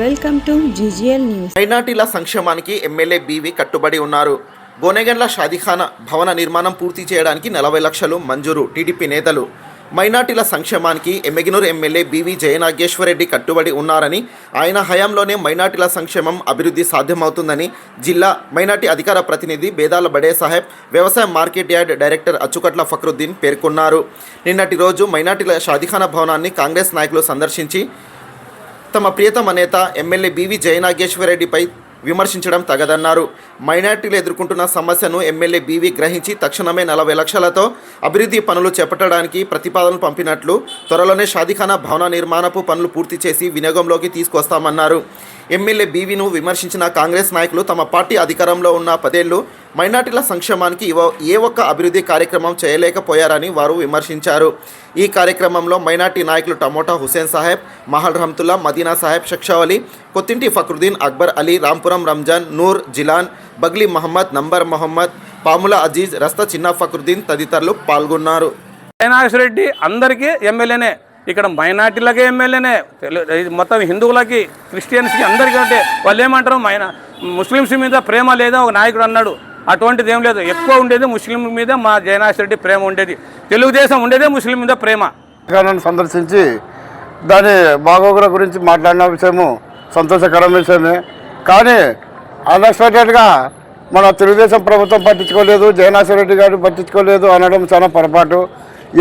Welcome to GGL news. మైనార్టీల సంక్షేమానికి MLA BV కట్టుబడి ఉన్నారు. గోనెగండ్ల షాదీఖానా భవన నిర్మాణం పూర్తి చేయడానికి 40 లక్షలు మంజూరు. టీడీపీ నేతలు మైనార్టీల సంక్షేమానికి ఎమ్మెగినూరు ఎమ్మెల్యే బీవీ జయనాగేశ్వరరెడ్డి కట్టుబడి ఉన్నారని, ఆయన హయాంలోనే మైనార్టీల సంక్షేమం అభివృద్ధి సాధ్యమవుతుందని జిల్లా మైనార్టీ అధికార ప్రతినిధి బేదాల బడే సాహెబ్, వ్యవసాయ market yard director Achchukatla Fakruddin పేర్కొన్నారు. నిన్నటి రోజు మైనార్టీల షాదీఖానా భవనాన్ని కాంగ్రెస్ నాయకులు సందర్శించి తమ ప్రియతమ నేత ఎమ్మెల్యే బీవీ జయనాగేశ్వరరెడ్డిపై విమర్శించడం తగదన్నారు. మైనార్టీలు ఎదుర్కొంటున్న సమస్యను ఎమ్మెల్యే బీవీ గ్రహించి తక్షణమే 40 లక్షలతో అభివృద్ధి పనులు చేపట్టడానికి ప్రతిపాదనలు పంపినట్లు, త్వరలోనే షాదీఖానా భవన నిర్మాణపు పనులు పూర్తి చేసి వినియోగంలోకి తీసుకొస్తామన్నారు. ఎమ్మెల్యే బీవీను విమర్శించిన కాంగ్రెస్ నాయకులు తమ పార్టీ అధికారంలో ఉన్న 10 ఏళ్లు మైనార్టీల సంక్షేమానికి ఏ ఒక్క అభివృద్ధి కార్యక్రమం చేయలేకపోయారని వారు విమర్శించారు. ఈ కార్యక్రమంలో మైనార్టీ నాయకులు టమోటా హుసేన్ సాహెబ్, మహల్ రహమతుల్లా, మదీనా సాహెబ్, షక్షావలి, కొత్తింటి ఫక్రుద్దీన్, అక్బర్ అలీ, రాంపురం రంజాన్, నూర్, జిలాన్, బగ్లీ మహమ్మద్, నంబర్ మొహమ్మద్, పాముల అజీజ్, రస్తా చిన్నా ఫక్రుద్దీన్ తదితరులు పాల్గొన్నారు. జయనాగేశ్వరరెడ్డి అందరికీ ఎమ్మెల్యేనే, ఇక్కడ మైనార్టీలకే ఎమ్మెల్యేనే, మొత్తం హిందువులకి, క్రిస్టియన్స్కి అందరికీ. అంటే వాళ్ళు ఏమంటారు, ముస్లిమ్స్ మీద ప్రేమ లేదా ఒక నాయకుడు అన్నాడు. అటువంటిది ఏం లేదు. ఎక్కువ ఉండేది ముస్లిం మీద మా జయనాగేశ్వరరెడ్డి ప్రేమ ఉండేది. తెలుగుదేశం ఉండేదే ముస్లిం మీద ప్రేమ. సందర్శించి దాని బాగోగుల గురించి మాట్లాడిన విషయము సంతోషకరమైన విషయమే. కానీ అన్ఎక్స్పెక్టెడ్గా మన తెలుగుదేశం ప్రభుత్వం పట్టించుకోలేదు, జయనాగేశ్వరరెడ్డి గారు పట్టించుకోలేదు అనడం చాలా పొరపాటు.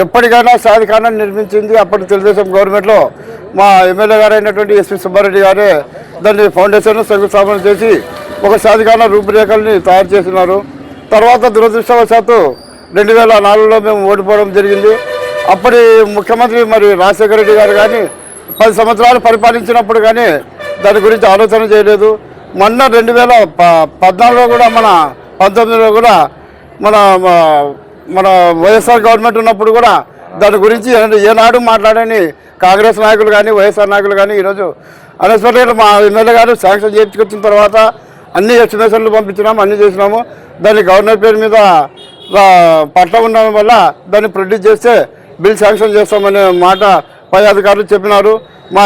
ఎప్పటికైనా షాదీఖానా నిర్మించింది అప్పటి తెలుగుదేశం గవర్నమెంట్లో మా ఎమ్మెల్యే గారు అయినటువంటి ఎస్పీ సుబ్బారెడ్డి గారే దాన్ని ఫౌండేషన్ శంకుస్థాపన చేసి ఒక షాదీఖానా రూపురేఖల్ని తయారు చేస్తున్నారు. తర్వాత దురదృష్టవశాత్తు 2004లో మేము ఓడిపోవడం జరిగింది. అప్పటి ముఖ్యమంత్రి మరి రాజశేఖర రెడ్డి గారు కానీ 10 సంవత్సరాలు పరిపాలించినప్పుడు కానీ దాని గురించి ఆలోచన చేయలేదు. మొన్న 2014లో కూడా 19లో కూడా మన వైఎస్ఆర్ గవర్నమెంట్ ఉన్నప్పుడు కూడా దాని గురించి ఏనాడు మాట్లాడని కాంగ్రెస్ నాయకులు కానీ వైఎస్ఆర్ నాయకులు కానీ ఈరోజు అన్ఎక్స్పెక్టెడ్గా మా ఎమ్మెల్యే గారు శాంక్షన్ చేయించుకొచ్చిన తర్వాత అన్ని ఎస్టిమేషన్లు పంపించినాము, అన్నీ చేసినాము. దాన్ని గవర్నర్ పేరు మీద పట్ల ఉండడం వల్ల దాన్ని ప్రొడ్యూస్ చేస్తే బిల్ శాంక్షన్ చేస్తామనే మాట పై అధికారులు చెప్పినారు. మా